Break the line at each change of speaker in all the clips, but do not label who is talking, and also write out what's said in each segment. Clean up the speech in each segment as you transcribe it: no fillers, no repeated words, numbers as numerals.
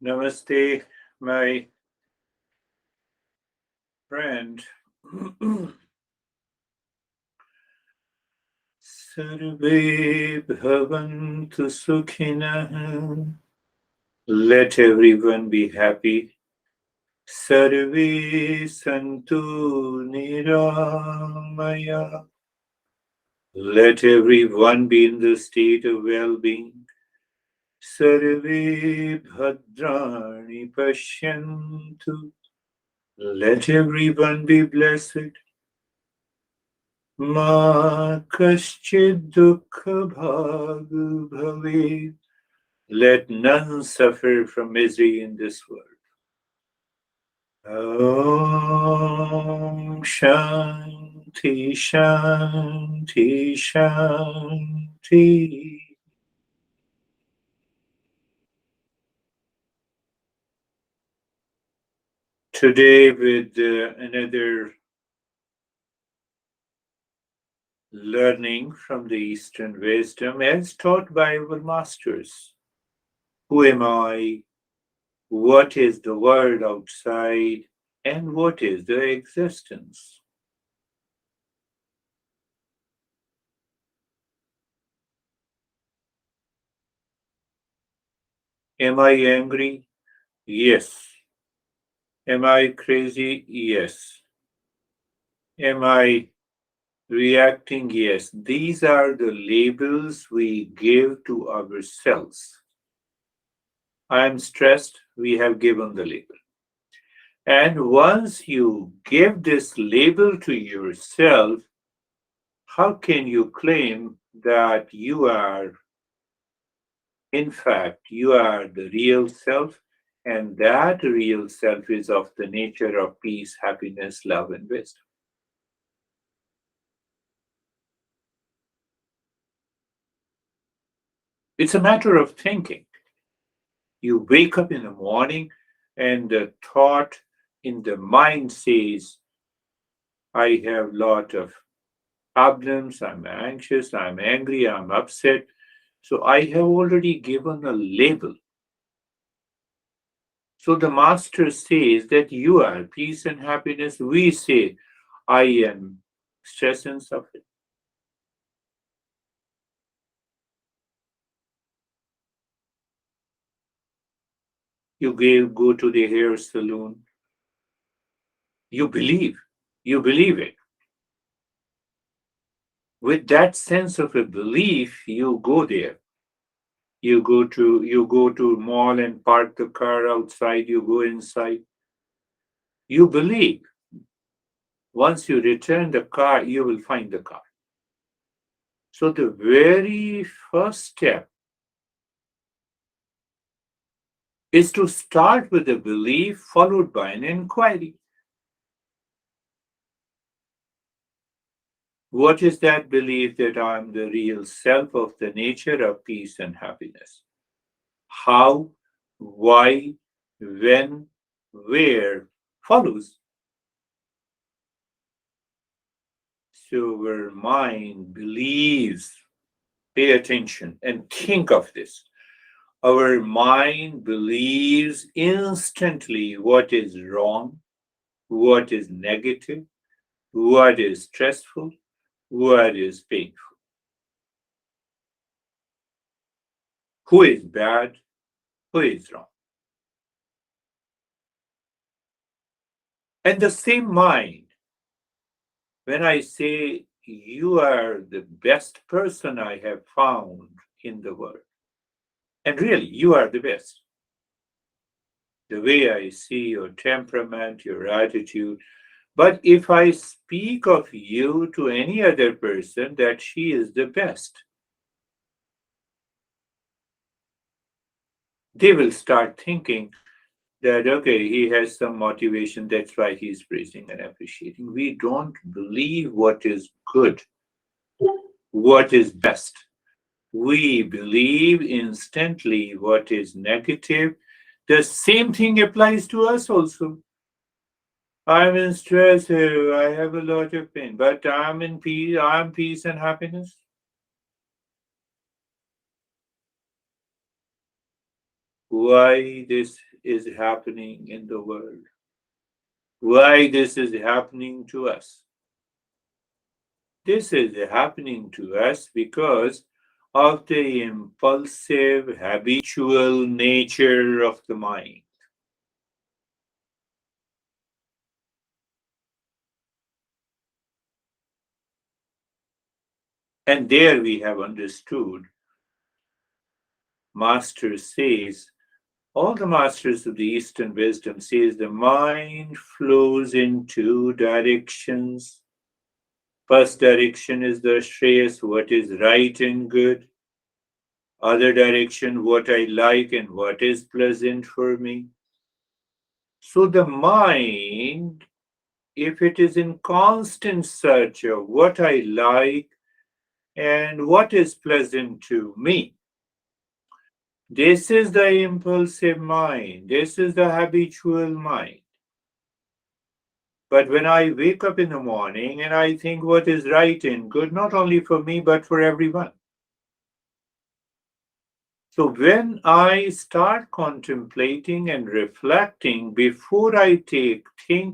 Namaste, my friend. Sarve bhavantu sukhinah. Let everyone be happy. Sarve santu niramaya. Let everyone be in the state of well-being. Sarve bhadrani pashyantu. Let everyone be blessed. Ma kaschid dukkha bhag bhavet. Let none suffer from misery in this world. Om Shanti Shanti Shanti. Today with another learning from the Eastern wisdom as taught by our masters. Who am I? What is the world outside? And what is the existence? Am I angry? Yes. Am I crazy? Yes. Am I reacting? Yes. These are the labels we give to ourselves. I am stressed. We have given the label. And once you give this label to yourself, how can you claim that you are, in fact, you are the real self? And that real self is of the nature of peace, happiness, love, and wisdom. It's a matter of thinking. You wake up in the morning and the thought in the mind says, I have a lot of problems, I'm anxious, I'm angry, I'm upset. So I have already given a label. So the master says that you are peace and happiness. We say, I am stress and suffering. Go to the hair salon. You believe it. With that sense of a belief, you go there. You go to mall and park the car outside, you go inside. You believe once you return the car, you will find the car. So the very first step is to start with a belief followed by an inquiry. What is that belief that I'm the real self of the nature of peace and happiness? How, why, when, where follows. So our mind believes, pay attention and think of this. Our mind believes instantly what is wrong, what is negative, what is stressful, what is painful, who is bad, who is wrong. And the same mind, when I say you are the best person I have found in the world, and really you are the best. The way I see your temperament, your attitude. But if I speak of you to any other person, that she is the best, they will start thinking that, okay, he has some motivation, that's why he's praising and appreciating. We don't believe what is good, what is best. We believe instantly what is negative. The same thing applies to us also. I'm in stress, I have a lot of pain, but I'm in peace, I'm peace and happiness. Why this is happening in the world, why this is happening to us. This is happening to us because of the impulsive, habitual nature of the mind. And there we have understood, Master says, all the masters of the Eastern wisdom says the mind flows in two directions. First direction is the Shreyas, what is right and good. Other direction, what I like and what is pleasant for me. So the mind, if it is in constant search of what I like and what is pleasant to me, this is the impulsive mind, this is the habitual mind. But when I wake up in the morning and I think what is right and good, not only for me, but for everyone. So when I start contemplating and reflecting before I think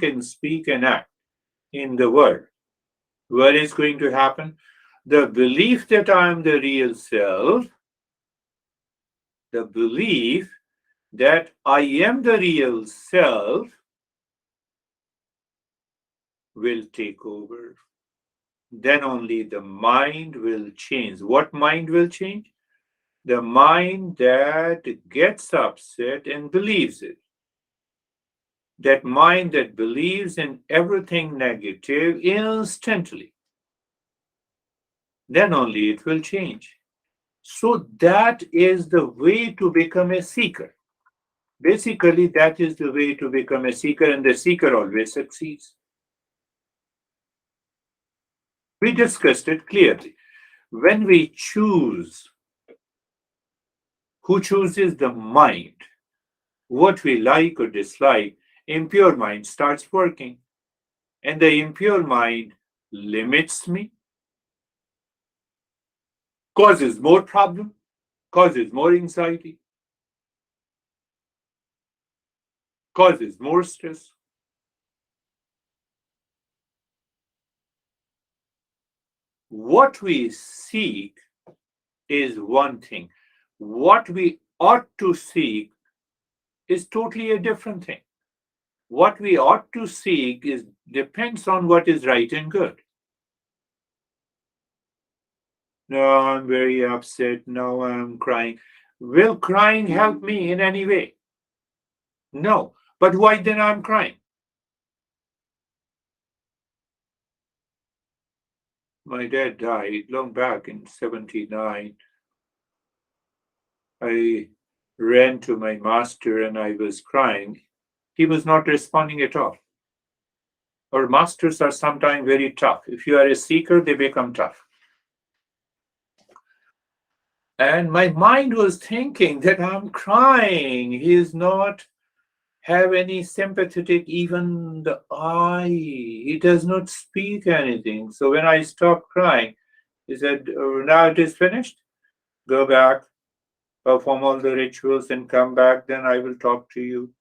and speak and act in the world, what is going to happen? The belief that I am the real self, the belief that I am the real self will take over. Then only the mind will change. What mind will change? The mind that gets upset and believes it. That mind that believes in everything negative instantly. Then only it will change. So that is the way to become a seeker. Basically, that is the way to become a seeker, and the seeker always succeeds. We discussed it clearly. When we choose, who chooses? The mind. What we like or dislike, impure mind starts working. And the impure mind limits me, causes more problem, causes more anxiety, causes more stress. What we seek is one thing. What we ought to seek is totally a different thing. What we ought to seek is depends on what is right and good. No, I'm very upset. No, I'm crying. Will crying help me in any way? No. But why then I'm crying? My dad died long back in 79. I ran to my master and I was crying. He was not responding at all. Our masters are sometimes very tough. If you are a seeker, they become tough. And my mind was thinking that I'm crying. He is not have any sympathetic, even the eye. He does not speak anything. So when I stopped crying, he said, "Oh, now it is finished. Go back, perform all the rituals and come back, then I will talk to you."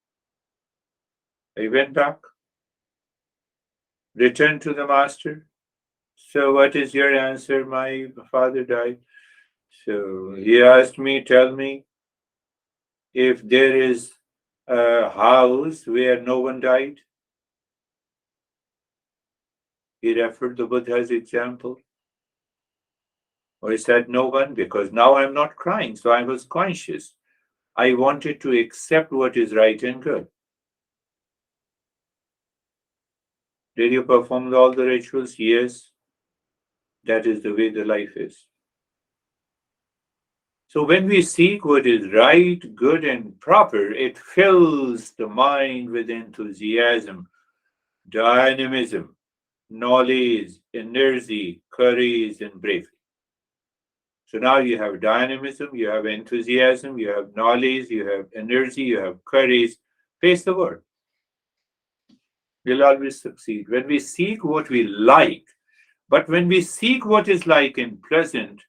I went back, returned to the master. So what is your answer? My father died. So he asked me, tell me if there is a house where no one died. He referred the Buddha's example. Or he said no one, because now I'm not crying. So I was conscious. I wanted to accept what is right and good. Did you perform all the rituals? Yes. That is the way the life is. So when we seek what is right, good, and proper, it fills the mind with enthusiasm, dynamism, knowledge, energy, courage, and bravery. So now you have dynamism, you have enthusiasm, you have knowledge, you have energy, you have courage. Face the world. We'll always succeed. When we seek what we like, but when we seek what is like and pleasant,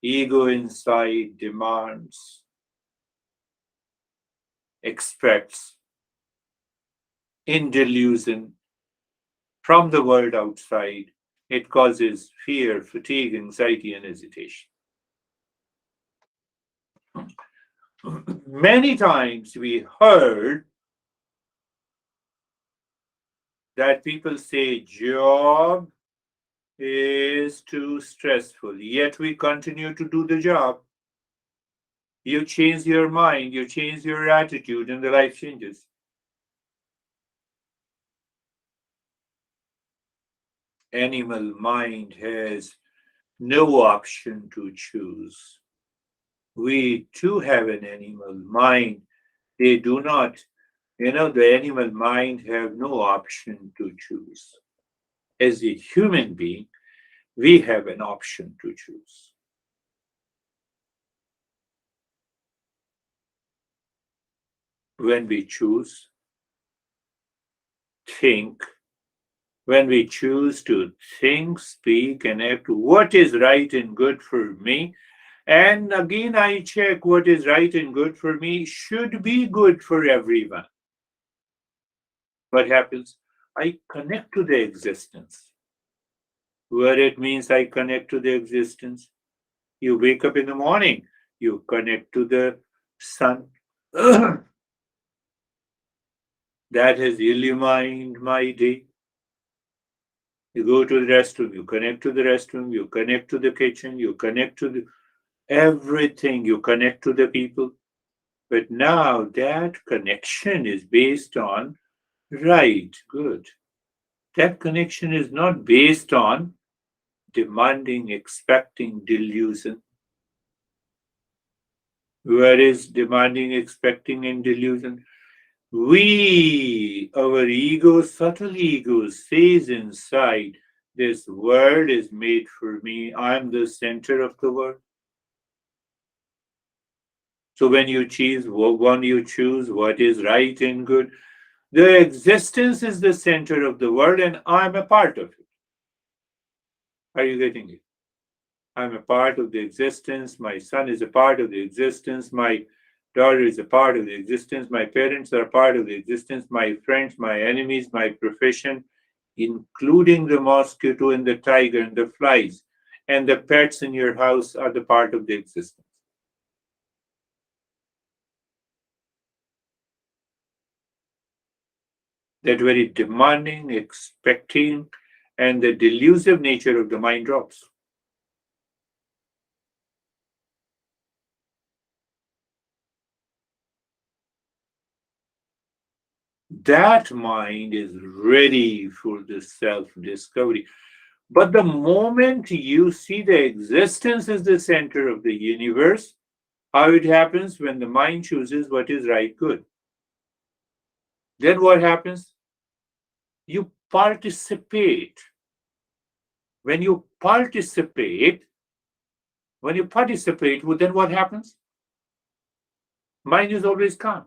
ego inside demands. expects in delusion from the world outside, it causes fear, fatigue, anxiety, and hesitation. Many times we heard that people say job is too stressful, yet we continue to do the job. You change your mind, you change your attitude, and the life changes. Animal mind has no option to choose. We too have an animal mind. They do not, the animal mind have no option to choose. As a human being, we have an option to choose. When we choose, think, when we choose to think, speak, and act what is right and good for me, and again I check what is right and good for me should be good for everyone. What happens? I connect to the existence. What it means I connect to the existence. You wake up in the morning, you connect to the sun. That has illumined my day. You go to the restroom, you connect to the restroom, you connect to the kitchen, you connect to everything, you connect to the people. But now that connection is based on right, good. That connection is not based on demanding, expecting, delusion. Where is demanding, expecting, and delusion? Our ego, subtle ego, says inside, this world is made for me. I'm the center of the world. So when you choose what is right and good, the existence is the center of the world and I'm a part of it. Are you getting it? I'm a part of the existence. My son is a part of the existence. My daughter is a part of the existence. My parents are a part of the existence. My friends, my enemies, my profession, including the mosquito and the tiger and the flies and the pets in your house are the part of the existence. That very demanding, expecting, and the delusive nature of the mind drops. That mind is ready for the self-discovery. But the moment you see the existence as the center of the universe, how it happens when the mind chooses what is right, good. Then what happens? You participate. When you participate, well, then what happens? Mind is always calm.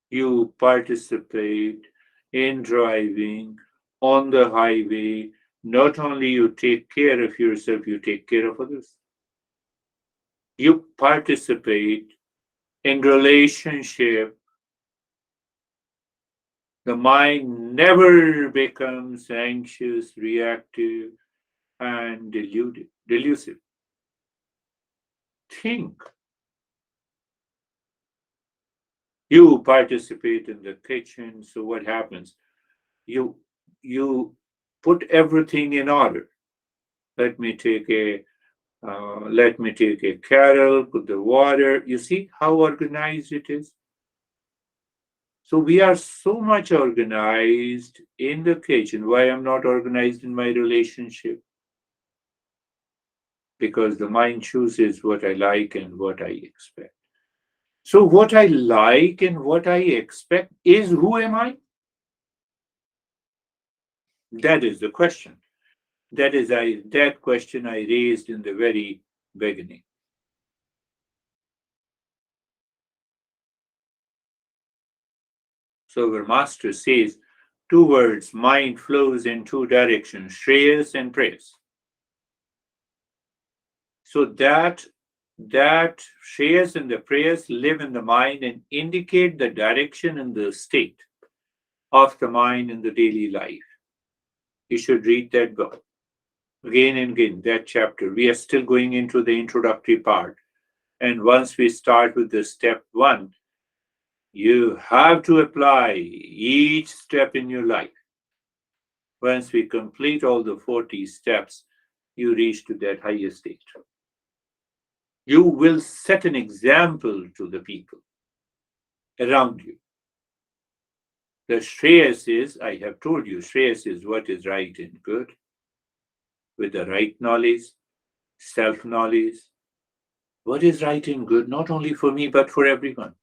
You participate in driving on the highway. Not only you take care of yourself, you take care of others. You participate in relationship. The mind never becomes anxious, reactive, and delusive. Think. You participate in the kitchen, so what happens? You put everything in order. Let me take a kettle, put the water. You see how organized it is? So we are so much organized in the kitchen. Why I'm not organized in my relationship? Because the mind chooses what I like and what I expect. So what I like and what I expect is who am I? That is the question. That question I raised in the very beginning. So our master says two words, mind flows in two directions, Shreyas and Prayas. So that That Shreyas and the prayers live in the mind and indicate the direction and the state of the mind in the daily life. You should read that book again and again, that chapter. We are still going into the introductory part. And once we start with the step one, you have to apply each step in your life. Once we complete all the 40 steps, you reach to that higher state. You will set an example to the people around you. The Shreyas is, I have told you, Shreyas is what is right and good, with the right knowledge, self knowledge. What is right and good, not only for me, but for everyone.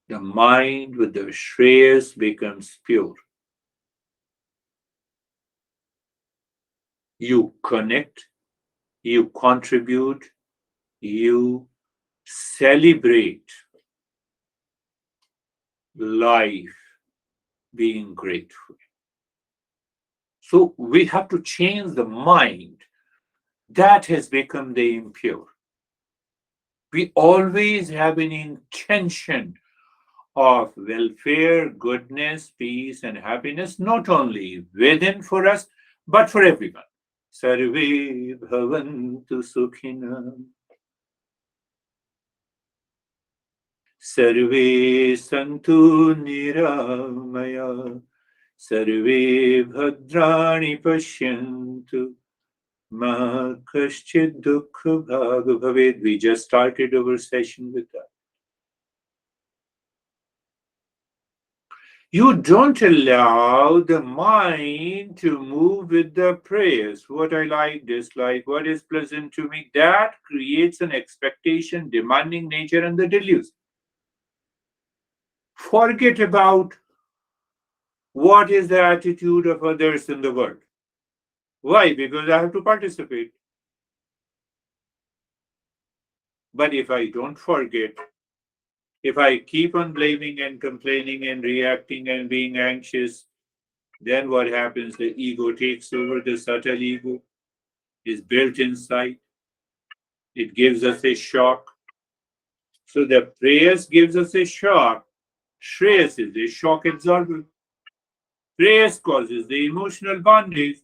The mind with the Shreyas becomes pure. You connect, you contribute, you celebrate life being grateful. So we have to change the mind that has become the impure. We always have an intention of welfare, goodness, peace, and happiness, not only within for us, but for everyone. Sarve bhavantu sukhina. Sarve santu niramaya. Sarve bhadrani pashyantu. Ma kaschid dukha bhag bhaved. We just started our session with that. You don't allow the mind to move with the prayers. What I like, dislike, what is pleasant to me. That creates an expectation, demanding nature, and the delusion. Forget about what is the attitude of others in the world. Why? Because I have to participate. But if I don't forget, if I keep on blaming and complaining and reacting and being anxious, then what happens? The ego takes over, the subtle ego is built inside. It gives us a shock. So the prayers gives us a shock. Shreyas is a shock absorber. Prayers causes the emotional bondage.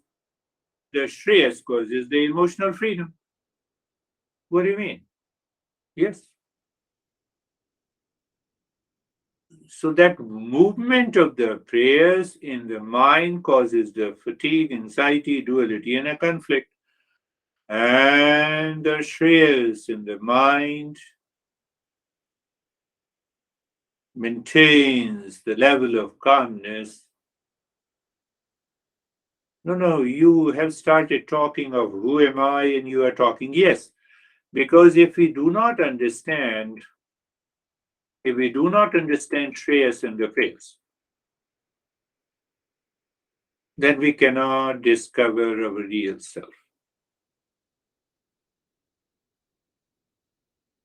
The Shreyas causes the emotional freedom. What do you mean? Yes. So that movement of the prayers in the mind causes the fatigue, anxiety, duality, and a conflict. And the Shreyas in the mind maintains the level of calmness. No, you have started talking of who am I and you are talking. Yes, because if we do not understand Shreyas and the prayers, then we cannot discover our real self.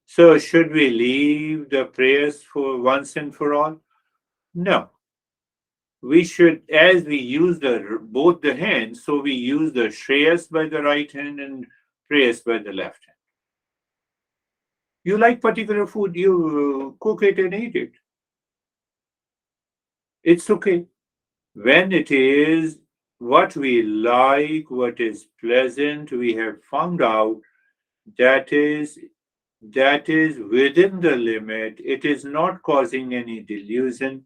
So should we leave the prayers for once and for all? No. We should, as we use both the hands, so we use the Shreyas by the right hand and prayers by the left hand. You like particular food, you cook it and eat it. It's okay. When it is what we like, what is pleasant, we have found out that is within the limit. It is not causing any delusion.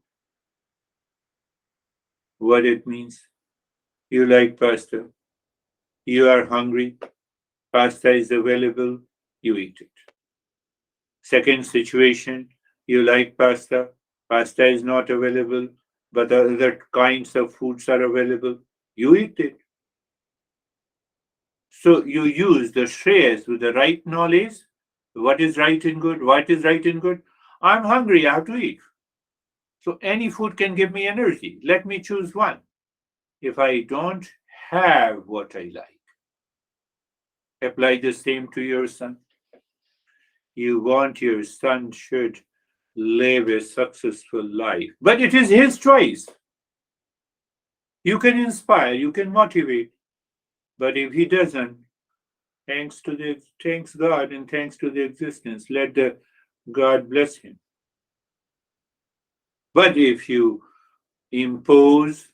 What it means? You like pasta. You are hungry. Pasta is available. You eat it. Second situation, you like pasta. Pasta is not available, but other kinds of foods are available. You eat it. So you use the Shreyas with the right knowledge. What is right and good? What is right and good? I'm hungry. I have to eat. So any food can give me energy. Let me choose one. If I don't have what I like, apply the same to your son. You want your son should live a successful life, but it is his choice. You can inspire, you can motivate, but if he doesn't, Thanks God and thanks to the existence. Let the God bless him. But if you impose,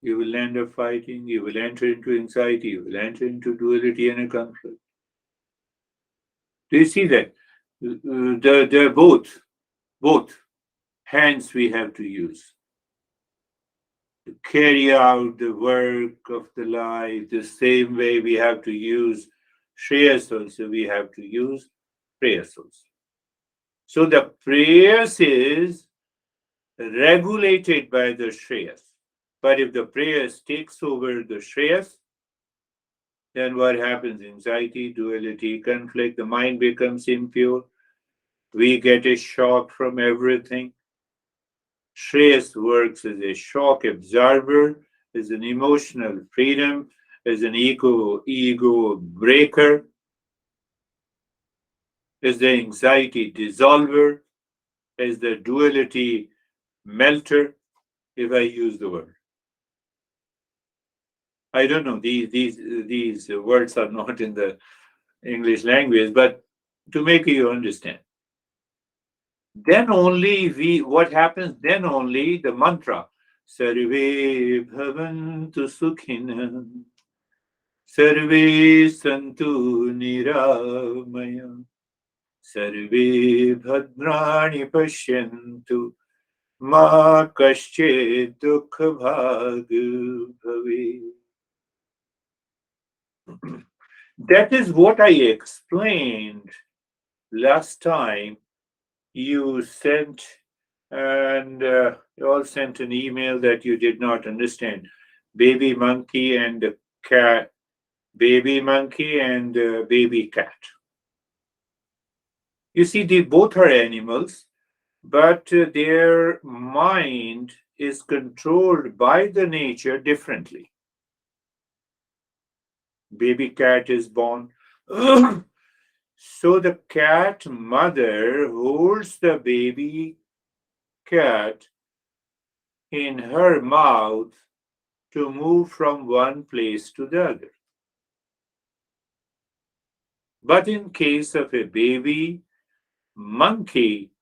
you will end up fighting, you will enter into anxiety, you will enter into duality and a conflict. Do you see that? They're both hands we have to use to carry out the work of the life. The same way we have to use Shreyas also, we have to use prayers also. So the prayers is regulated by the Shreyas. But if the prayers takes over the Shreyas, then what happens? Anxiety, duality, conflict, the mind becomes impure. We get a shock from everything. Shreyas works as a shock absorber, as an emotional freedom, as an ego breaker, as the anxiety dissolver, as the duality melter, if I use the word. I don't know, these words are not in the English language, but to make you understand. Then only what happens, then only the mantra, Sarve Bhavantu Sukhina, Sarve Santu Niramaya, Sarve Bhadrani Pashyantu, Ma Kaschet Dukha Bhag Bhave. That is what I explained last time. You sent and you all sent an email that you did not understand. Baby monkey and cat, baby monkey and baby cat. You see, they both are animals, but their mind is controlled by the nature differently. Baby cat is born. So the cat mother holds the baby cat in her mouth to move from one place to the other. But in case of a baby monkey,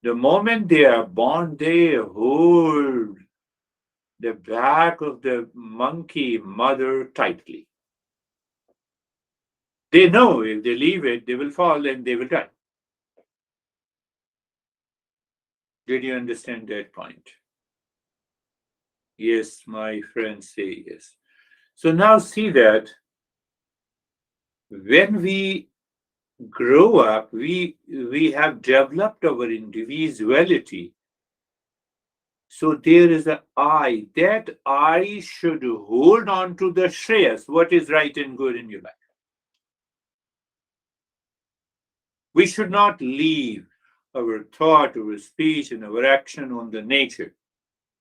the moment they are born, they hold the back of the monkey mother tightly. They know if they leave it, they will fall and they will die. Did you understand that point? Yes, my friends say yes. So now see that when we grow up, we have developed our individuality. So there is an I. That I should hold on to the Shreyas, what is right and good in your life. We should not leave our thought, our speech, and our action on the nature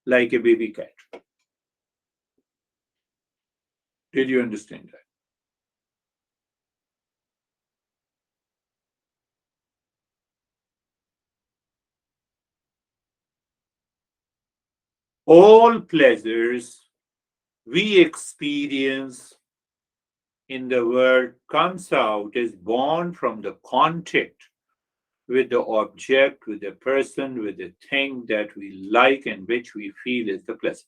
like a baby cat. Did you understand that? All pleasures we experience in the world comes out is born from the contact with the object, with the person, with the thing that we like and which we feel is the pleasure.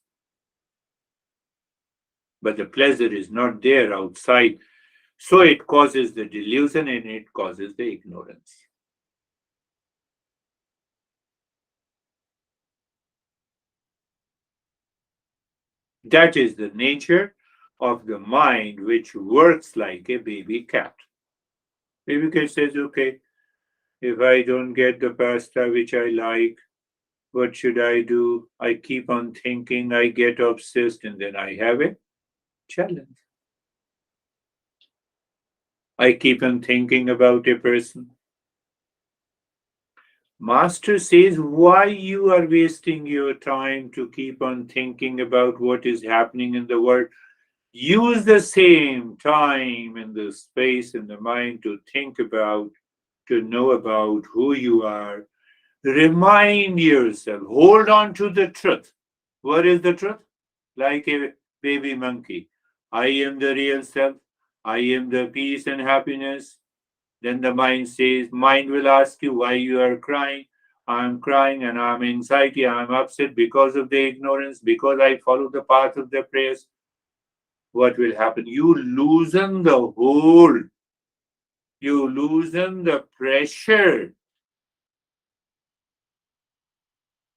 But the pleasure is not there outside, so it causes the delusion and it causes the ignorance. That is the nature of the mind which works like a baby cat. Baby cat says, okay, if I don't get the pasta which I like, what should I do? I keep on thinking, I get obsessed, and then I have a challenge. I keep on thinking about a person. Master says, why you are wasting your time to keep on thinking about what is happening in the world? Use the same time and the space in the mind to think about, to know about who you are. Remind yourself, hold on to the truth. What is the truth? Like a baby monkey. I am the real self. I am the peace and happiness. Then the mind will ask you why you are crying. I'm crying and I'm anxiety, I'm upset because of the ignorance, because I follow the path of the prayers. What will happen? You loosen the hold, you loosen the pressure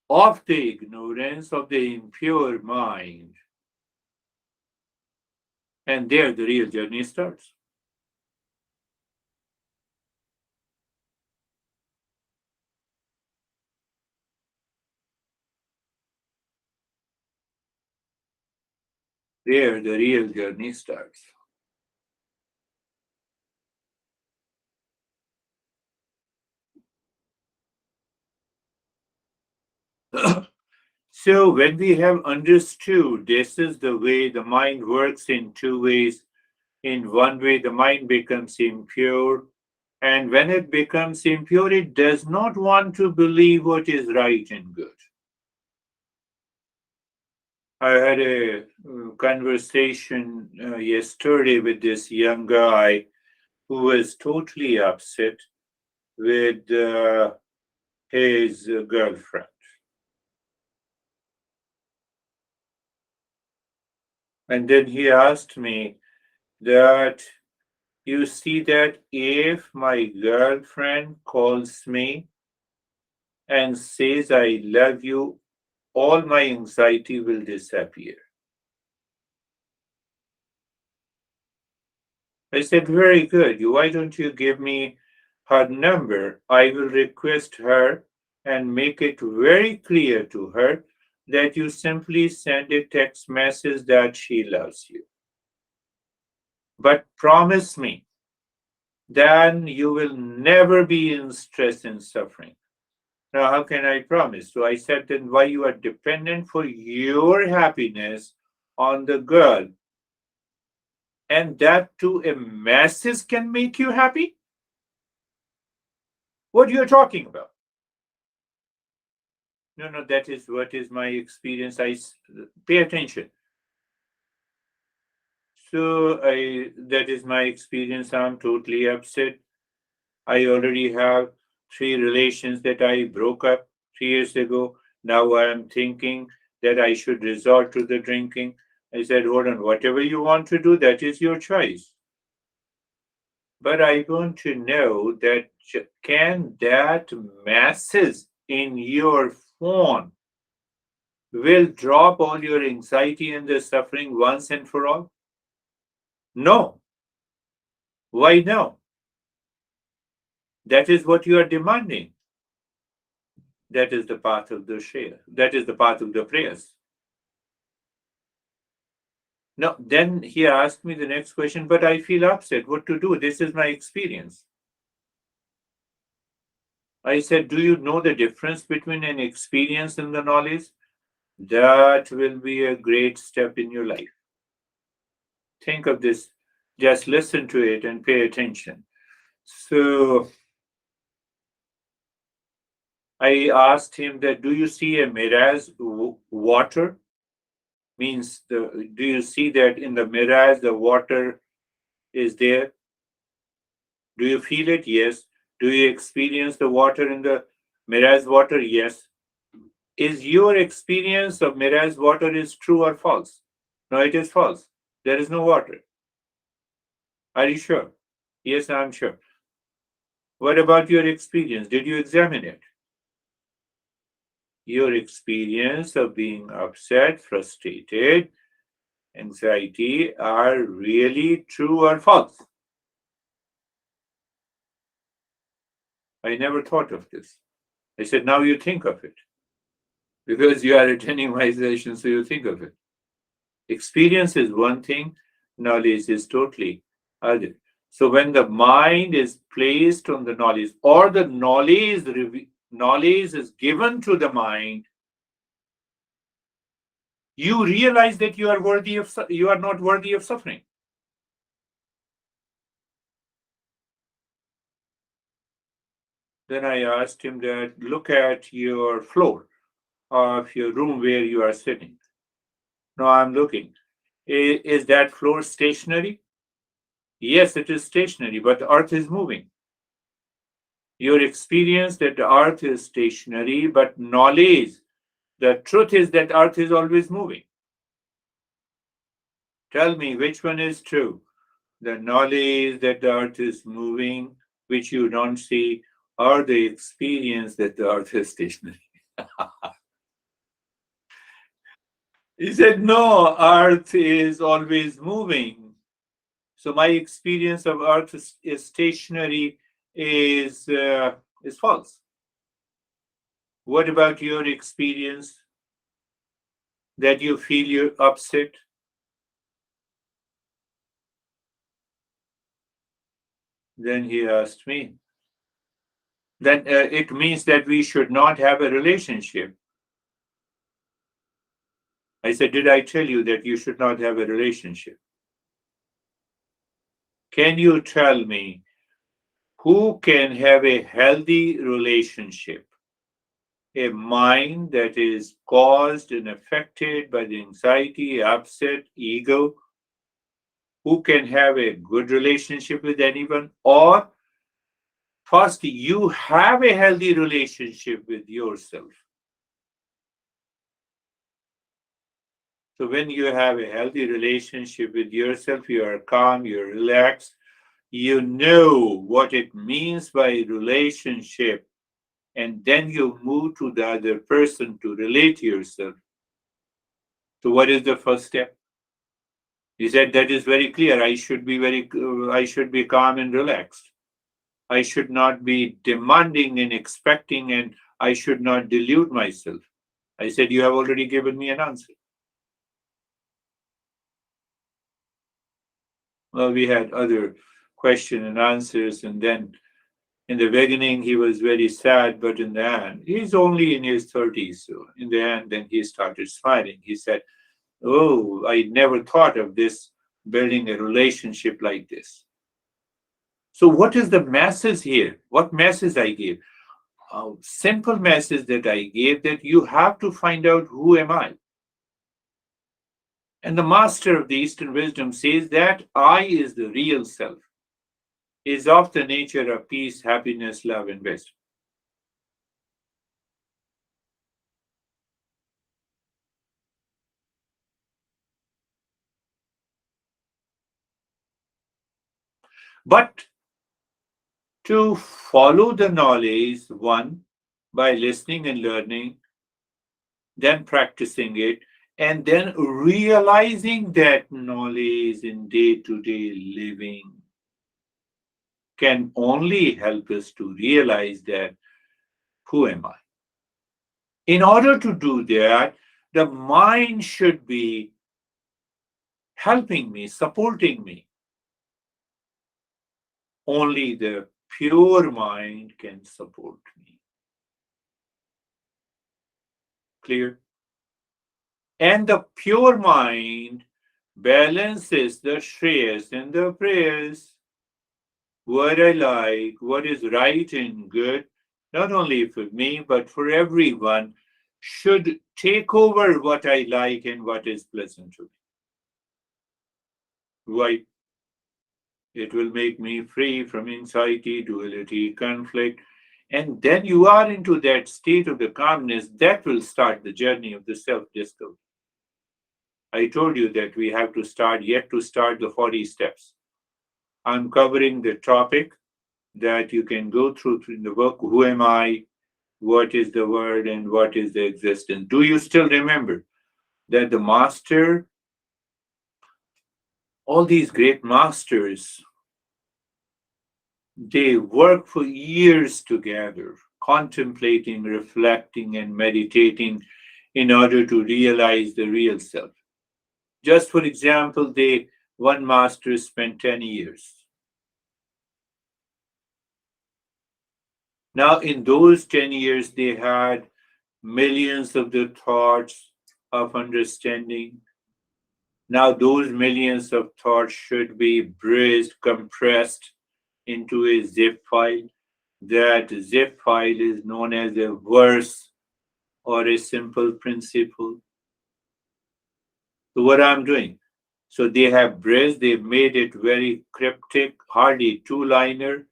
of the ignorance of the impure mind. And there the real journey starts. There the real journey starts. So when we have understood this is the way the mind works in two ways, in one way the mind becomes impure, and when it becomes impure, it does not want to believe what is right and good. I had a conversation yesterday with this young guy who was totally upset with his girlfriend. And then he asked me that, you see, that if my girlfriend calls me and says, I love you, all my anxiety will disappear. I said, very good. Why don't you give me her number? I will request her and make it very clear to her that you simply send a text message that she loves you. But promise me, then you will never be in stress and suffering. Now, how can I promise? So I said, then why you are dependent for your happiness on the girl? And that too, a message can make you happy? What are you talking about? No, no, that is what is my experience. Pay attention. That is my experience. I'm totally upset. I already have three relations that I broke up 3 years ago. Now I am thinking that I should resort to the drinking. I said, hold on, whatever you want to do, that is your choice. But I want to know that can that message in your phone will drop all your anxiety and the suffering once and for all? No. Why no? That is what you are demanding. That is the path of the share. That is the path of the prayers. Now, then he asked me the next question, but I feel upset. What to do? This is my experience. I said, do you know the difference between an experience and the knowledge? That will be a great step in your life. Think of this. Just listen to it and pay attention. So I asked him that, do you see a mirage water? Means do you see that in the mirage the water is there? Do you feel it? Yes. Do you experience the water in the mirage water? Yes. Is your experience of mirage water is true or false? No, it is false. There is no water. Are you sure? Yes, I'm sure. What about your experience? Did you examine it? Your experience of being upset, frustrated, anxiety are really true or false? I never thought of this. I said, now you think of it. Because you are attending my session, so you think of it. Experience is one thing, knowledge is totally other. So when the mind is placed on the knowledge, or the knowledge is given to the mind, you realize that you are not worthy of suffering. Then I asked him that, look at your floor of your room where you are sitting. No, I'm looking. Is that floor stationary? Yes, it is stationary, but the earth is moving. Your experience that the earth is stationary, but knowledge, the truth is that earth is always moving. Tell me which one is true. The knowledge that the earth is moving, which you don't see, or the experience that the earth is stationary. He said, no, earth is always moving. So my experience of earth is stationary is, is false. What about your experience that you feel you're upset? Then he asked me. Then it means that we should not have a relationship. I said, did I tell you that you should not have a relationship? Can you tell me who can have a healthy relationship? A mind that is caused and affected by the anxiety, upset, ego, who can have a good relationship with anyone? Or first, you have a healthy relationship with yourself. So when you have a healthy relationship with yourself, you are calm, you're relaxed, you know what it means by relationship, and then you move to the other person to relate to yourself. So what is the first step? He said that is very clear. I should be calm and relaxed. I should not be demanding and expecting, and I should not delude myself. I said, you have already given me an answer. Well, we had other question and answers, and then in the beginning he was very sad, but in the end, he's only in his 30s. So in the end, then he started smiling. He said, oh, I never thought of this, building a relationship like this. So what is the message here? What message I gave? A simple message that I gave, that you have to find out who am I. And the master of the Eastern wisdom says that I is the real self, is of the nature of peace, happiness, love, and wisdom. But to follow the knowledge, one, by listening and learning, then practicing it, and then realizing that knowledge in day to day living can only help us to realize that who am I? In order to do that, the mind should be helping me, supporting me. Only the pure mind can support me. Clear? And the pure mind balances the shreyas and the prayers, what I like, what is right and good, not only for me, but for everyone, should take over what I like and what is pleasant to me. Why? It will make me free from anxiety, duality, conflict. And then you are into that state of the calmness that will start the journey of the self discovery. I told you that we have to start, yet to start the 40 steps. I'm covering the topic that you can go through in the book. Who am I? What is the word and what is the existence? Do you still remember that the master, all these great masters, they work for years together, contemplating, reflecting, and meditating in order to realize the real self. Just for example, one master spent 10 years. Now, in those 10 years, they had millions of the thoughts of understanding. Now, those millions of thoughts should be breezed, compressed into a zip file. That zip file is known as a verse or a simple principle. So, what I'm doing? So they have bridge, they made it very cryptic, hardly two-liner.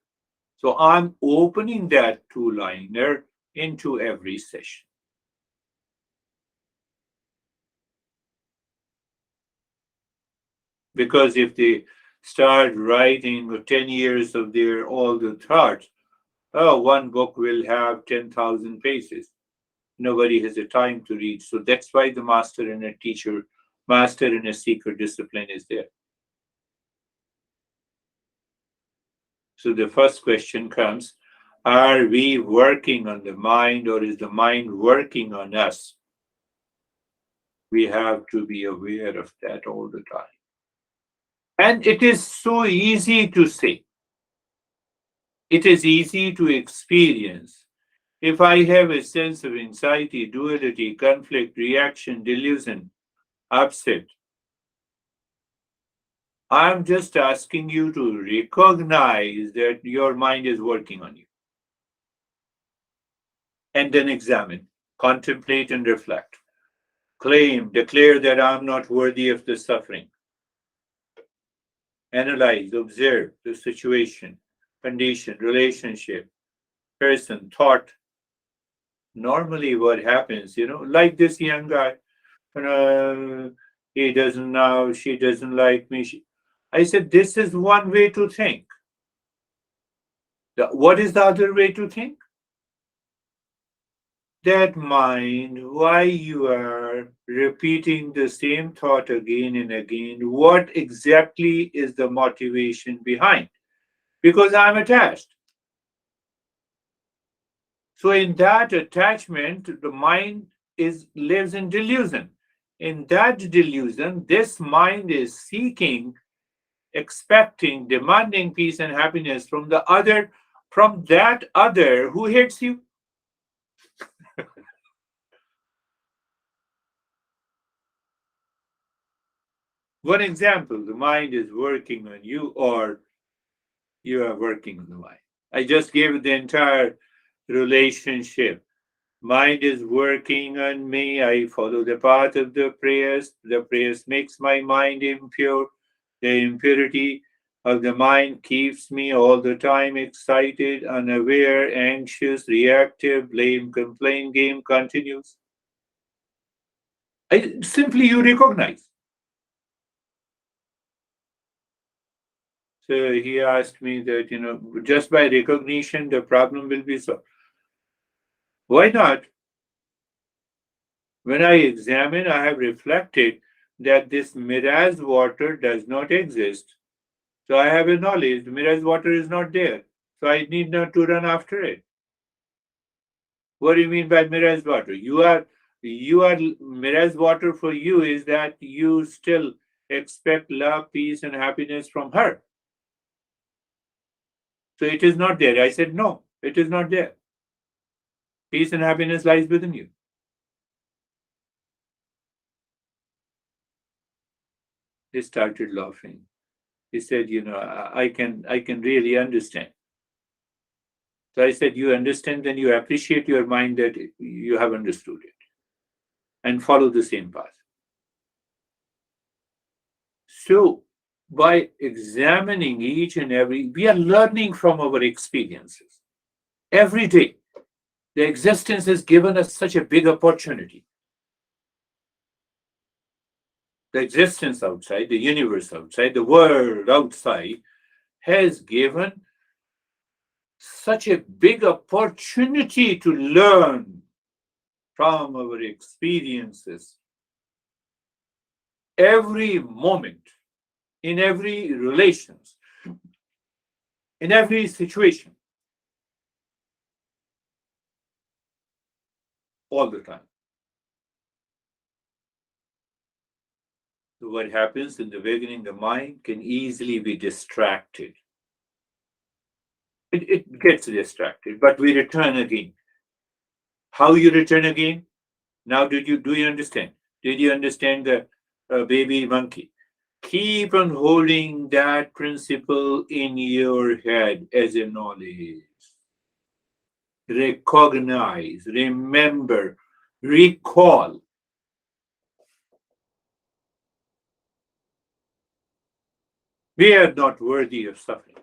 So I'm opening that two-liner into every session. Because if they start writing 10 years of their all the thoughts, oh, one book will have 10,000 pages. Nobody has the time to read. So that's why the master and a teacher, master and a seeker discipline is there. So the first question comes, are we working on the mind or is the mind working on us? We have to be aware of that all the time. And it is so easy to say. It is easy to experience. If I have a sense of anxiety, duality, conflict, reaction, delusion, upset, I'm just asking you to recognize that your mind is working on you. And then examine, contemplate, and reflect. Claim, declare that I'm not worthy of the suffering. Analyze, observe the situation, condition, relationship, person, thought. Normally, what happens, like this young guy, he doesn't now, she doesn't like me. I said, this is one way to think. What is the other way to think? That mind, why you are repeating the same thought again and again, what exactly is the motivation behind? Because I'm attached. So in that attachment, the mind lives in delusion. In that delusion, this mind is seeking, expecting, demanding peace and happiness from the other, from that other who hates you. One example, the mind is working on you or you are working on the mind. I just gave the entire relationship. Mind is working on me. I follow the path of the prayers. The prayers makes my mind impure. The impurity of the mind keeps me all the time excited, unaware, anxious, reactive, blame, complain game continues. Simply you recognize. So he asked me that, just by recognition, the problem will be solved. Why not? When I examine, I have reflected that this mirage water does not exist. So I have acknowledged mirage water is not there. So I need not to run after it. What do you mean by mirage water? You are mirage water for you is that you still expect love, peace, and happiness from her. So it is not there. I said, no, it is not there. Peace and happiness lies within you. He started laughing. He said, I can really understand. So I said, you understand, then you appreciate your mind that you have understood it and follow the same path. So by examining each and every, we are learning from our experiences. Every day, the existence has given us such a big opportunity. The existence outside, the universe outside, the world outside has given such a big opportunity to learn from our experiences every moment, in every relations, in every situation, all the time. So what happens in the beginning, the mind can easily be distracted. It gets distracted, but we return again. How you return again? Now, do you understand? Did you understand the baby monkey? Keep on holding that principle in your head as a knowledge. Recognize, remember, recall. We are not worthy of suffering.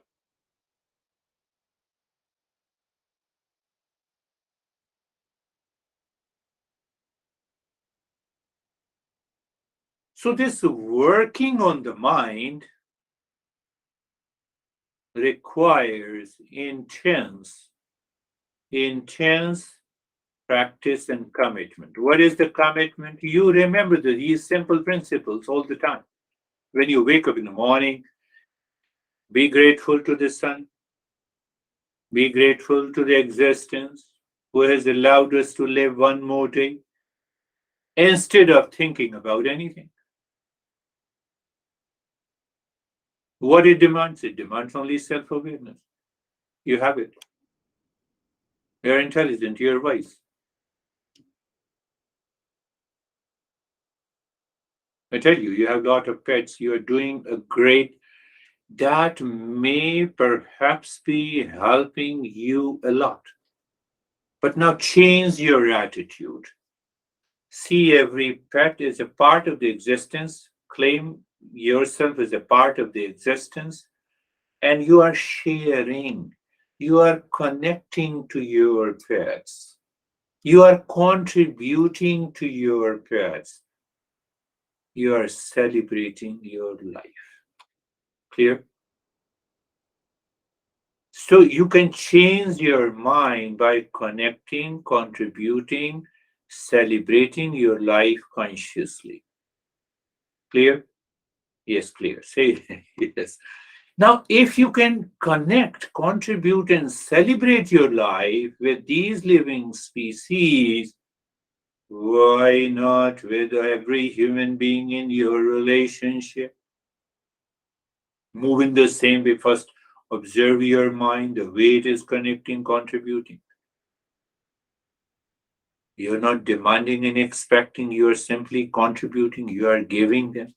So this working on the mind requires intense practice and commitment. What is the commitment? You remember these simple principles all the time. When you wake up in the morning, be grateful to the sun, be grateful to the existence who has allowed us to live one more day instead of thinking about anything. What it demands only self awareness. You have it. You're intelligent, you're wise. I tell you, you have a lot of pets, you're doing a great, that may perhaps be helping you a lot. But now change your attitude. See every pet as a part of the existence, claim yourself as a part of the existence, and you are sharing, you are connecting to your pets, you are contributing to your pets, you are celebrating your life. Clear? So you can change your mind by connecting, contributing, celebrating your life consciously. Clear? Yes, clear. Say yes. Now, if you can connect, contribute, and celebrate your life with these living species, why not with every human being in your relationship? Move in the same way. First, observe your mind, the way it is connecting, contributing. You're not demanding and expecting, you are simply contributing, you are giving them.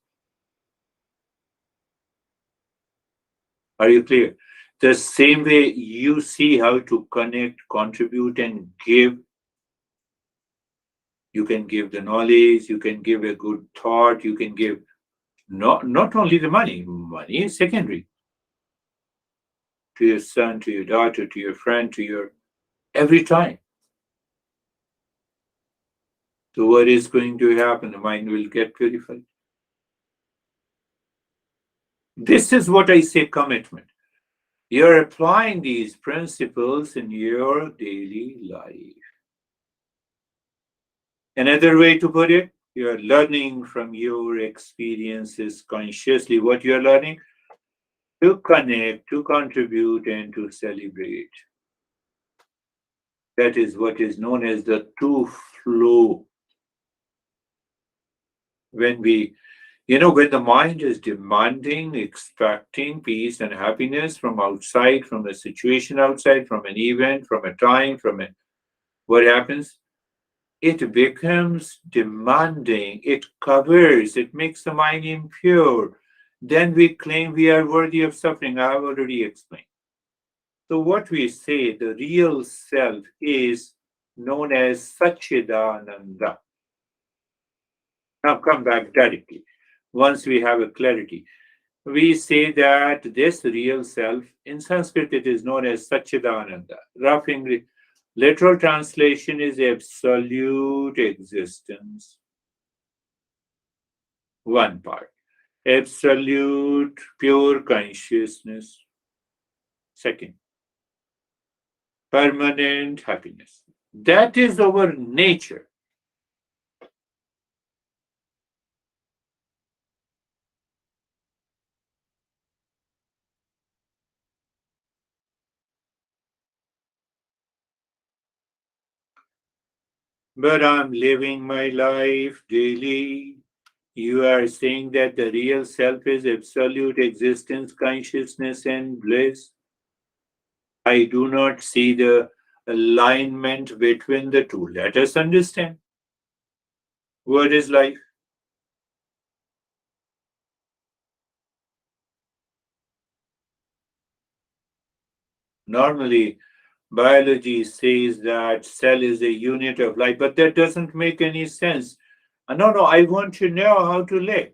Are you clear? The same way you see how to connect, contribute, and give, you can give the knowledge, you can give a good thought, you can give not only the money, money is secondary, to your son, to your daughter, to your friend, to your every time. So what is going to happen? The mind will get purified. This is what I say commitment. You're applying these principles in your daily life. Another way to put it, you're learning from your experiences consciously. What you're learning? To connect, to contribute, and to celebrate. That is what is known as the true flow. When when the mind is demanding, expecting peace and happiness from outside, from a situation outside, from an event, from a time, what happens? It becomes demanding, it covers, it makes the mind impure. Then we claim we are worthy of suffering. I have already explained. So, what we say, the real self is known as Satchidananda. Now, come back directly. Once we have a clarity, we say that this real self, in Sanskrit, it is known as Satchidananda. Rough English, literal translation is absolute existence. One part. Absolute pure consciousness. Second, permanent happiness. That is our nature. But I'm living my life daily. You are saying that the real self is absolute existence, consciousness, and bliss. I do not see the alignment between the two. Let us understand. What is life? Normally, biology says that cell is a unit of life, but that doesn't make any sense. No, I want to know how to live.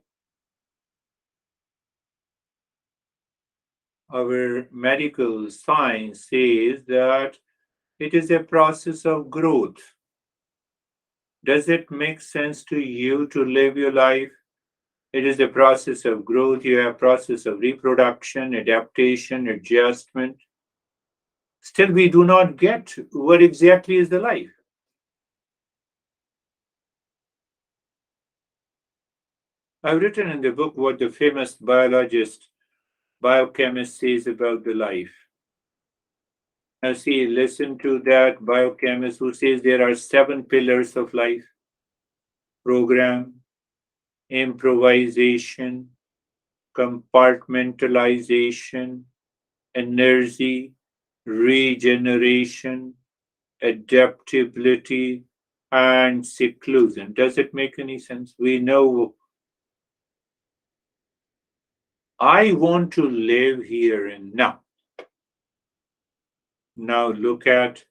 our medical science says that it is a process of growth. Does it make sense to you to live your life? It is a process of growth. You have process of reproduction, adaptation, adjustment. Still, we do not get what exactly is the life. I've written in the book what the famous biologist, biochemist says about the life. Now, see, listen to that biochemist who says there are 7 pillars of life: program, improvisation, compartmentalization, energy, regeneration, adaptability, and seclusion. Does it make any sense? We know I want to live here and now. Now look at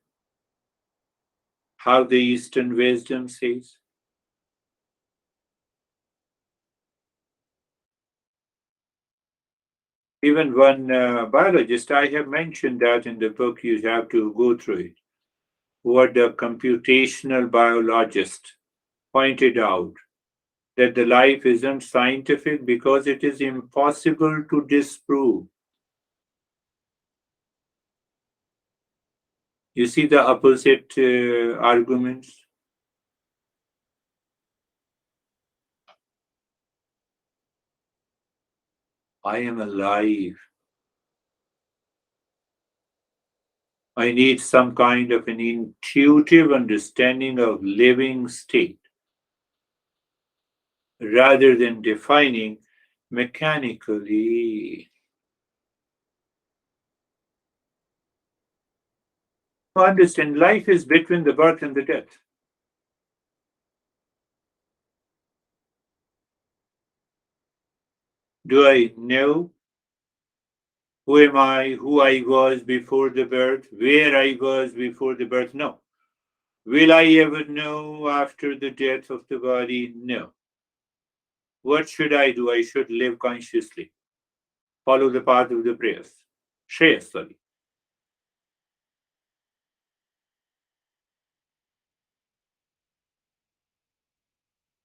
how the Eastern wisdom says. Even one biologist, I have mentioned that in the book, you have to go through it. What the computational biologist pointed out, that the life isn't scientific because it is impossible to disprove. You see the opposite arguments? I am alive. I need some kind of an intuitive understanding of living state rather than defining mechanically. Understand, life is between the birth and the death. Do I know who am I, who I was before the birth, where I was before the birth? No. Will I ever know after the death of the body? No. What should I do? I should live consciously, follow the path of the prayers. Shreyas, sorry.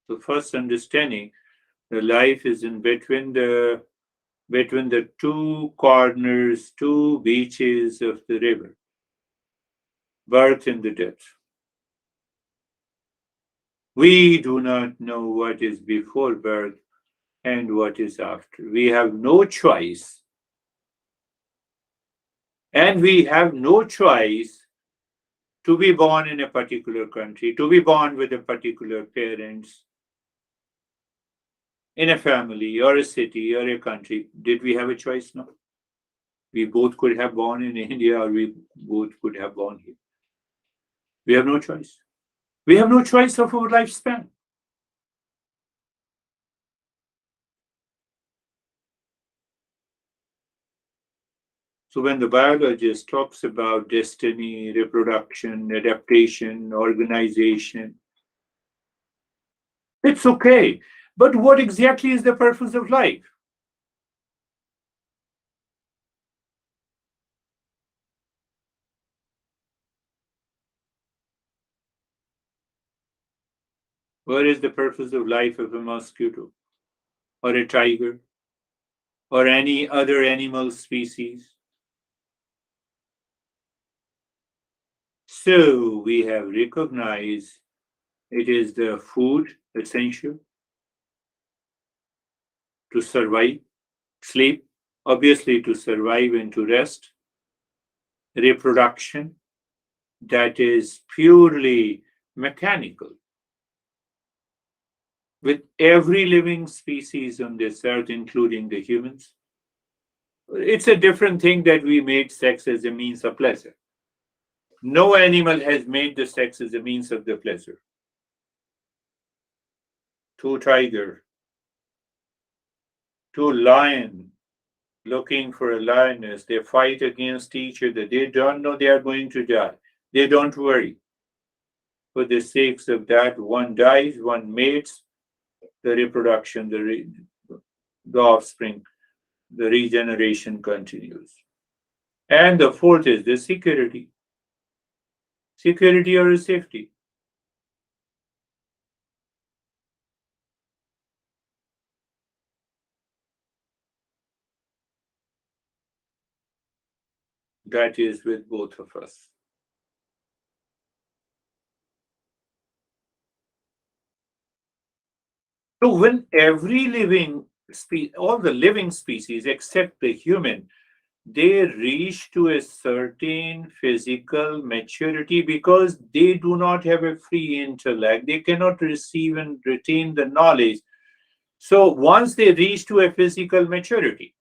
So first understanding the life is in between the two corners, two beaches of the river, birth and the death. We do not know what is before birth and what is after. We have no choice. And we have no choice to be born in a particular country, to be born with a particular parents, in a family or a city or a country. Did we have a choice? No. We both could have born in India or we both could have born here. We have no choice. We have no choice of our lifespan. So when the biologist talks about destiny, reproduction, adaptation, organization, it's okay. But what exactly is the purpose of life? What is the purpose of life of a mosquito or a tiger or any other animal species? So we have recognized it is the food essential to survive, sleep, obviously to survive and to rest, reproduction, that is purely mechanical. With every living species on this earth, including the humans, it's a different thing that we made sex as a means of pleasure. No animal has made the sex as a means of the pleasure. Two tiger, two lion looking for a lioness, they fight against each other. They don't know they are going to die. They don't worry. For the sakes of that, one dies, one mates, the reproduction, the offspring the regeneration continues. And the fourth is the security. Security or safety. That is with both of us. So when every living all the living species except the human, they reach to a certain physical maturity because they do not have a free intellect. They cannot receive and retain the knowledge. So once they reach to a physical maturity,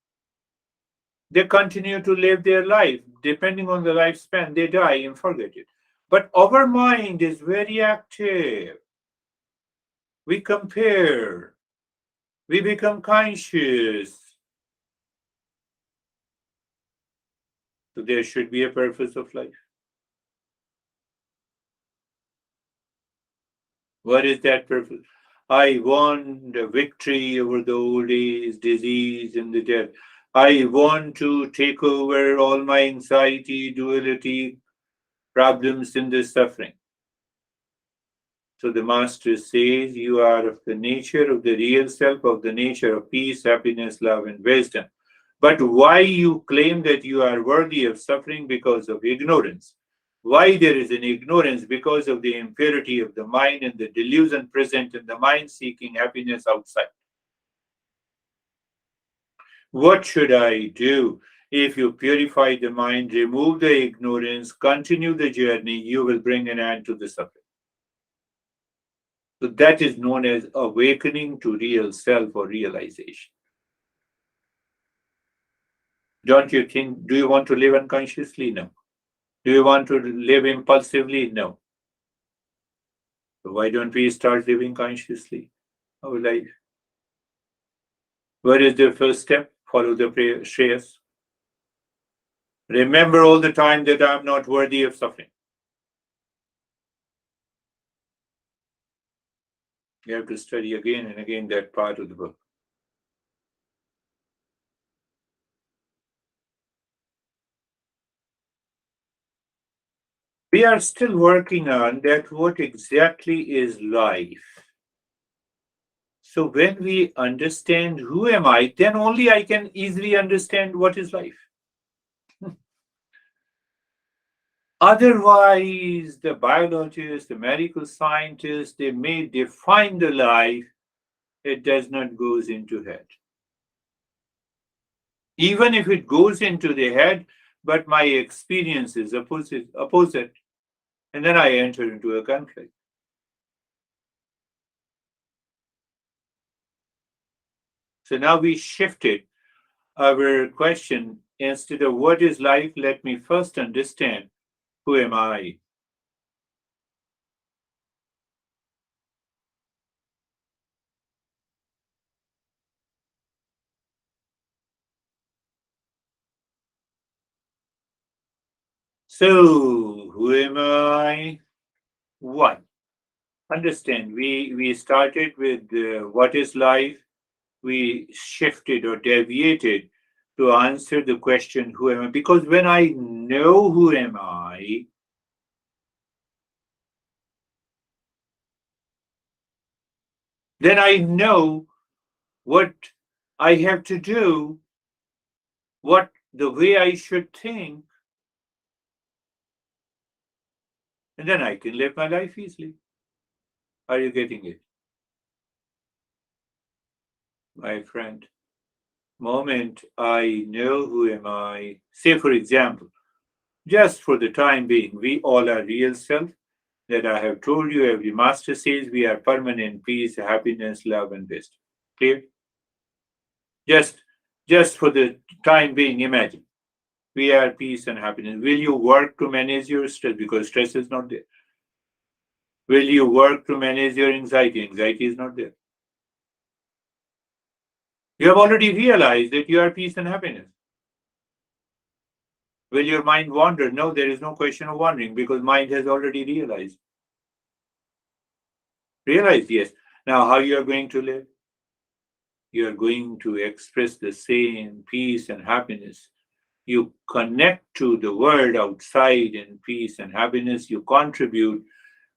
they continue to live their life. Depending on the lifespan, they die and forget it. But our mind is very active. We compare, we become conscious. So there should be a purpose of life. What is that purpose? I want a victory over the old age, disease, and the death. I want to take over all my anxiety, duality, problems, and the suffering. So the Master says, you are of the nature of the real self, of the nature of peace, happiness, love, and wisdom. But why you claim that you are worthy of suffering? Because of ignorance. Why there is an ignorance? Because of the impurity of the mind and the delusion present in the mind seeking happiness outside. What should I do? If you purify the mind, remove the ignorance, continue the journey, you will bring an end to the suffering. So that is known as awakening to real self or realization. Don't you think, do you want to live unconsciously? No. Do you want to live impulsively? No. So why don't we start living consciously our life? What is the first step? Follow the Shreyas. Remember all the time that I am not worthy of suffering. You have to study again and again that part of the book. We are still working on that what exactly is life. So when we understand who am I, then only I can easily understand what is life. Otherwise, the biologists, the medical scientists, they may define the life, it does not goes into head. Even if it goes into the head, but my experience is opposite, and then I enter into a conflict. So now we shifted our question. Instead of what is life, let me first understand who am I. So who am I? One. Understand, we started with what is life. We shifted or deviated to answer the question who am I, because when I know who am I, then I know what I have to do, what the way I should think, and then I can live my life easily. Are you getting it, my friend? Moment I know who am I, say for example, just for the time being, we all are real self. That I have told you, every master says we are permanent peace, happiness, love, and wisdom. Clear? Just, just for the time being, imagine we are peace and happiness. Will you work to manage your stress because stress is not there? Will you work to manage your anxiety? Anxiety is not there. You have already realized that you are peace and happiness. Will your mind wander? No, there is no question of wandering because mind has already realized. Realized, yes. Now, how you are going to live? you are going to express the same peace and happiness. You connect to the world outside in peace and happiness. You contribute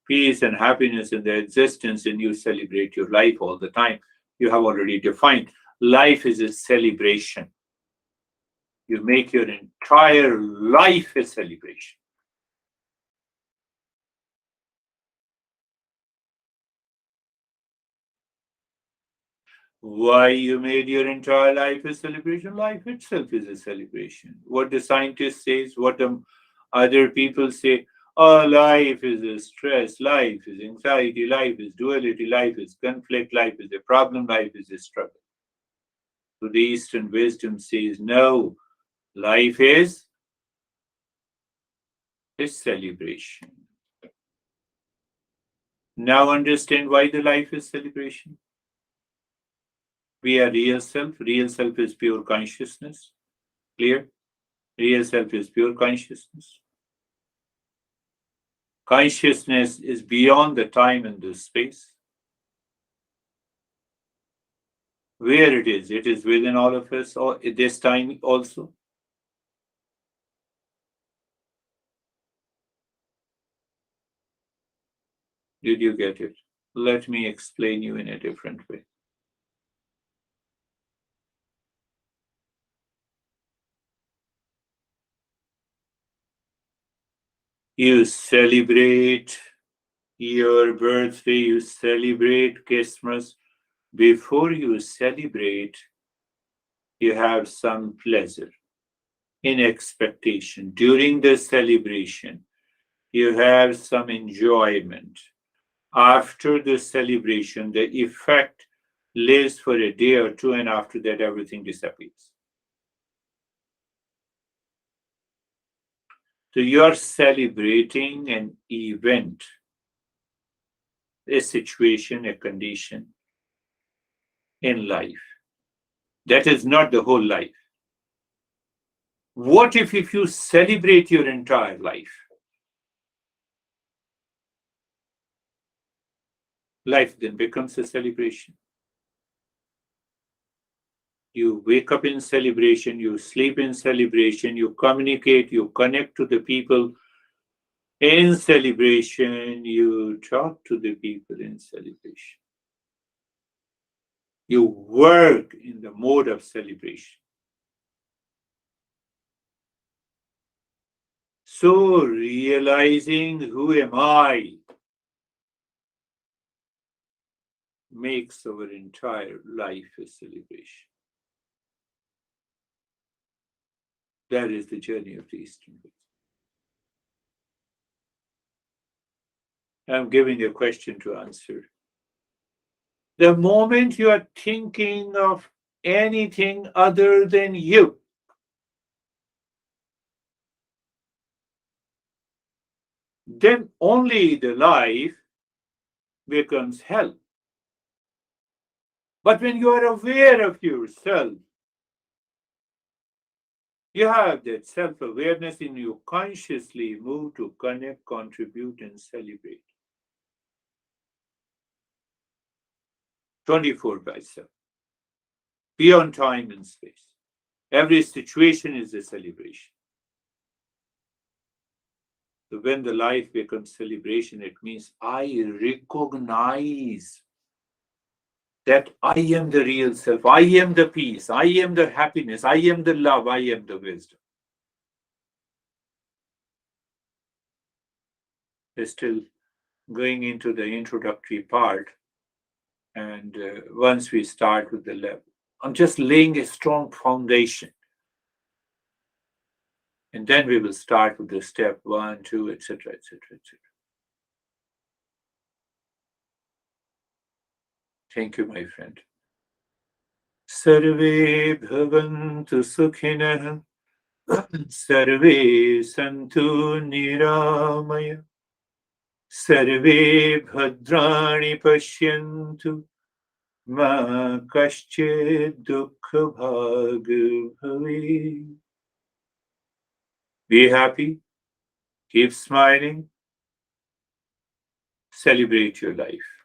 peace and happiness in their existence, and you celebrate your life all the time. You have already defined life is a celebration. You make your entire life a celebration. Why you made your entire life a celebration? Life itself is a celebration. What the scientist says, what the other people say, oh, life is a stress, life is anxiety, life is duality, life is conflict, life is a problem, life is a struggle. So the Eastern wisdom says, no, life is a celebration. Now understand why the life is celebration. We are real self. Real self is pure consciousness. Clear? Real self is pure consciousness. Consciousness is beyond the time and the space. Where it is within all of us, or at this time also. Did you get it? Let me explain you in a different way. You celebrate your birthday, you celebrate Christmas. Before you celebrate, you have some pleasure in expectation. During the celebration, you have some enjoyment. After the celebration, the effect lives for a day or two, and after that, everything disappears. So you are celebrating an event, a situation, a condition in life. That is not the whole life. What if you celebrate your entire life? Life then becomes a celebration. You wake up in celebration, you sleep in celebration, you communicate, you connect to the people in celebration, you talk to the people in celebration. You work in the mode of celebration. So realizing who am I makes our entire life a celebration. That is the journey of the Eastern Wisdom. I'm giving a question to answer. The moment you are thinking of anything other than you, then only the life becomes hell. But when you are aware of yourself, you have that self-awareness and you consciously move to connect, contribute, and celebrate. 24/7, beyond time and space. Every situation is a celebration. So when the life becomes celebration, it means I recognize that I am the real self. I am the peace. I am the happiness. I am the love. I am the wisdom. We're still going into the introductory part. And once we start with the level, I'm just laying a strong foundation. And then we will start with the step 1, 2, etc., etc., etc. Thank you, my friend. Sarve bhavantu sukhinah, sarve santu niramaya, sarve bhadrani pashyantu, ma kaschid dukkha bhag bhave. Be happy, keep smiling, celebrate your life.